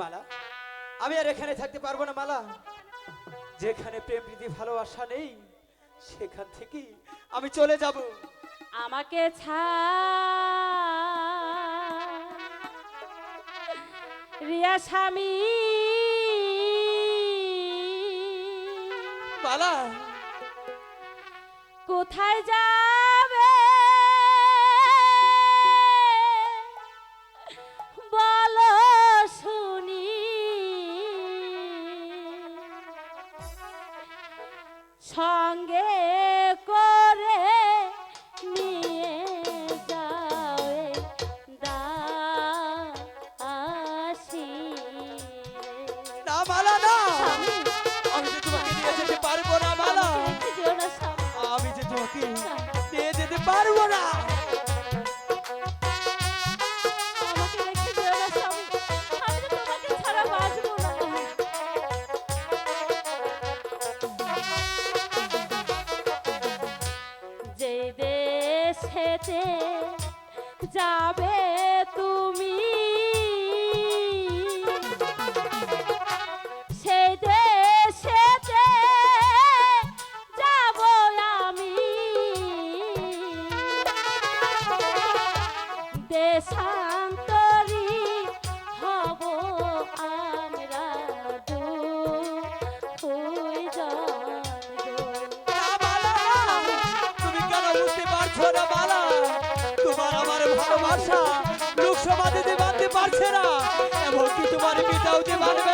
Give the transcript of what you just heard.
মালা, আমি আর এখানে থাকতে পারবো না মালা। যেখানে প্রেম প্রীতি ভালোবাসা নেই সেখান থেকে আমি চলে যাব। আমাকে রিয়া স্বামী মালা, কোথায় যাবে বলো শুনি, সঙ্গে করে নিয়ে যাও দাসী রে। না মালা না, স্বামী, আমি যে তোমাকে নিয়ে যেতে পারবো না মালা, আমাকে রেখে যেও না স্বামী। আমি যে তোমাকে নিয়ে যেতে পারবো না। আমাকে রেখে যেও না স্বামী, আমি তো তোমাকে ছাড়া বাঁচবো না। যে দেশেতে যাবে তুমি সেই দেশেতে যাব আমি, দেশান্তরী হব আমরা দুইজন গো। না মালা, তুমি কেন বুঝতে পারছো না মালা? তোমার আমার ভালোবাসা লোক সমাজে যে মানতে পারছে না, এমনকি তোমার পিতাও যে মানবে